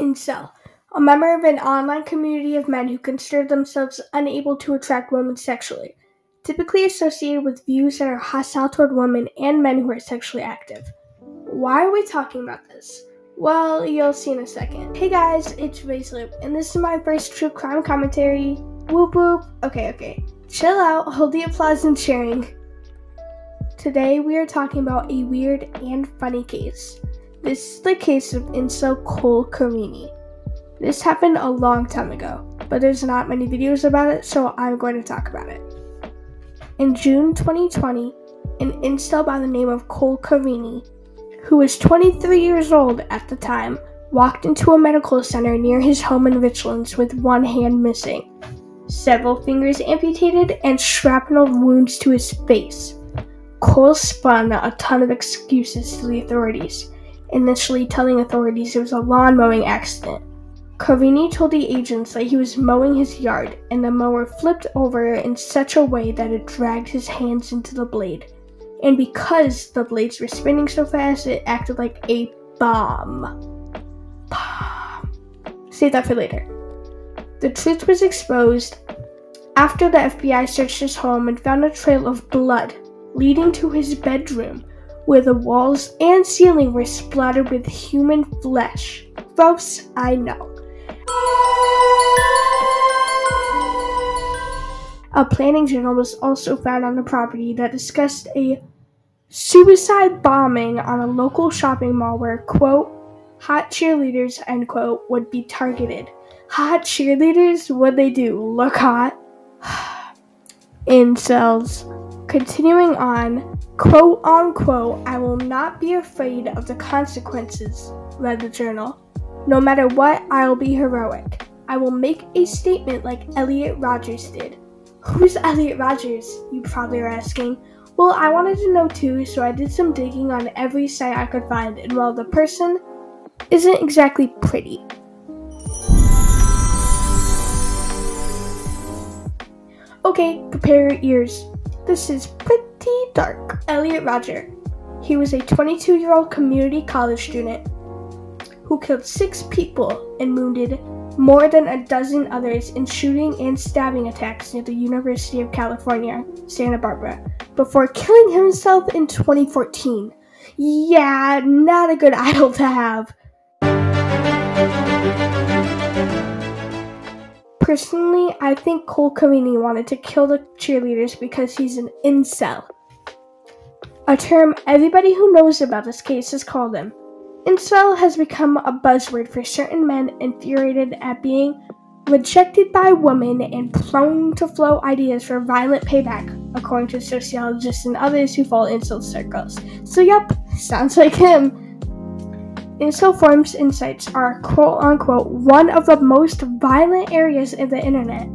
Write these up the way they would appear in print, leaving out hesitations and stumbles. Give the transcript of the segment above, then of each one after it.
Incel, a member of an online community of men who consider themselves unable to attract women sexually, typically associated with views that are hostile toward women and men who are sexually active. Why are we talking about this? Well, you'll see in a second. Hey guys, it's Razloop, and this is my first true crime commentary. Whoop whoop. Okay. Chill out, hold the applause and cheering. Today we are talking about a weird and funny case. This is the case of Incel Carini. This happened a long time ago, but there's not many videos about it, so I'm going to talk about it. In June 2020, an incel by the name of Carini, who was 23 years old at the time, walked into a medical center near his home in Richlands with one hand missing, several fingers amputated, and shrapnel wounds to his face. Cole spun a ton of excuses to the authorities, initially telling authorities it was a lawn mowing accident. Carini told the agents that he was mowing his yard, and the mower flipped over in such a way that it dragged his hands into the blade. And because the blades were spinning so fast, it acted like a bomb. Save that for later. The truth was exposed after the FBI searched his home and found a trail of blood leading to his bedroom, where the walls and ceiling were splattered with human flesh. Gross, I know. A planning journal was also found on the property that discussed a suicide bombing on a local shopping mall where, quote, hot cheerleaders, end quote, would be targeted. Hot cheerleaders? What'd they do? Look hot? Incels. Continuing on, quote unquote, I will not be afraid of the consequences, read the journal. No matter what, I'll be heroic. I will make a statement like Elliot Rogers did. Who's Elliot Rogers, you probably are asking? Well, I wanted to know too, so I did some digging on every site I could find, and well, the person isn't exactly pretty. Okay, prepare your ears. This is pretty dark. Elliot Roger. He was a 22-year-old community college student who killed 6 people and wounded more than a dozen others in shooting and stabbing attacks near the University of California, Santa Barbara, before killing himself in 2014. Yeah, not a good idol to have. Personally, I think Carini wanted to kill the cheerleaders because he's an incel, a term everybody who knows about this case has called him. Incel has become a buzzword for certain men infuriated at being rejected by women and prone to float ideas for violent payback, according to sociologists and others who follow incel circles. So yep, sounds like him. Incel forums and sites are quote-unquote one of the most violent areas of the internet.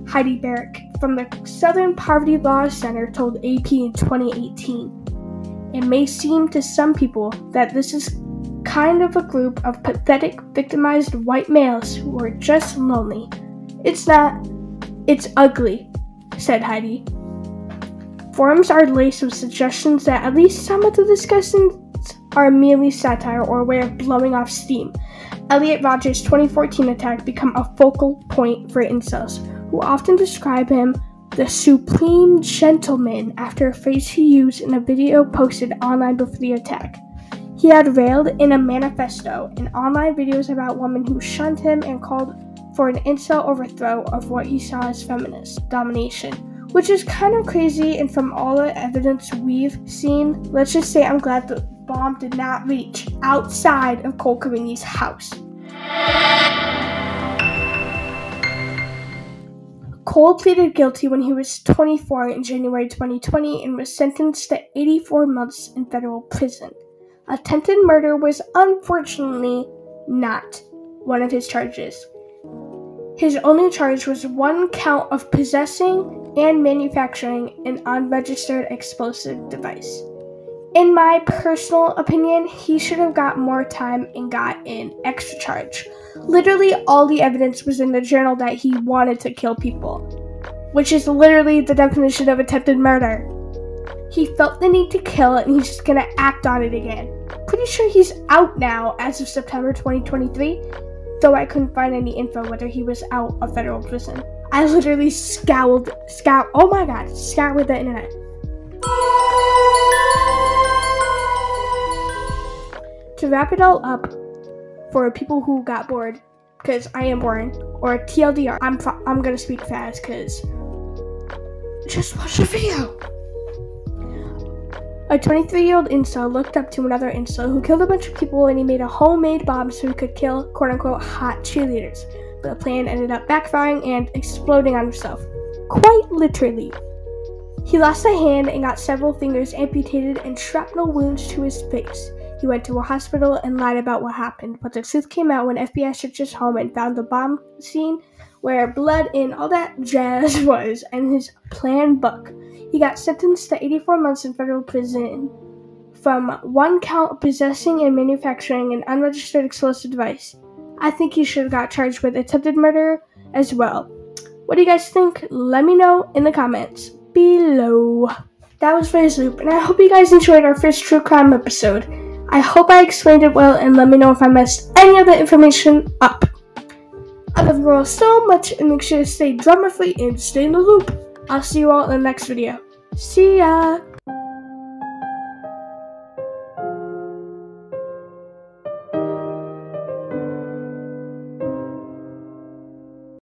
Heidi Barrick from the Southern Poverty Law Center told AP in 2018. It may seem to some people that this is kind of a group of pathetic, victimized white males who are just lonely. It's not. It's ugly, said Heidi. Forums are laced with suggestions that at least some of the discussions are merely satire or a way of blowing off steam. Elliot Rogers' 2014 attack became a focal point for incels, who often describe him the supreme gentleman after a phrase he used in a video posted online before the attack. He had railed in a manifesto and online videos about women who shunned him and called for an incel overthrow of what he saw as feminist domination, which is kind of crazy, and from all the evidence we've seen, let's just say I'm glad the bomb did not reach outside of Carini's house. Cole pleaded guilty when he was 24 in January 2020 and was sentenced to 84 months in federal prison. Attempted murder was unfortunately not one of his charges. His only charge was one count of possessing and manufacturing an unregistered explosive device. In my personal opinion, he should have got more time and got an extra charge. Literally all the evidence was in the journal that he wanted to kill people, which is literally the definition of attempted murder. He felt the need to kill and he's just gonna act on it again. Pretty sure he's out now as of September 2023. though I couldn't find any info whether he was out of federal prison. I literally scoured the internet. To wrap it all up, for people who got bored, because I am boring, or TLDR, I'm gonna speak fast, because just watch the video. A 23-year-old incel looked up to another incel who killed a bunch of people, and he made a homemade bomb so he could kill quote-unquote hot cheerleaders. But the plan ended up backfiring and exploding on himself. Quite literally. He lost a hand and got several fingers amputated and shrapnel wounds to his face. He went to a hospital and lied about what happened, but the truth came out when FBI searched his home and found the bomb scene where blood and all that jazz was, and his plan book. He got sentenced to 84 months in federal prison from one count of possessing and manufacturing an unregistered explosive device. I think he should have got charged with attempted murder as well. What do you guys think? Let me know in the comments below. That was Phase Loop, and I hope you guys enjoyed our first true crime episode. I hope I explained it well, and let me know if I messed any of the information up. I love you all so much, and make sure to stay drama-free and stay in the loop. I'll see you all in the next video. See ya!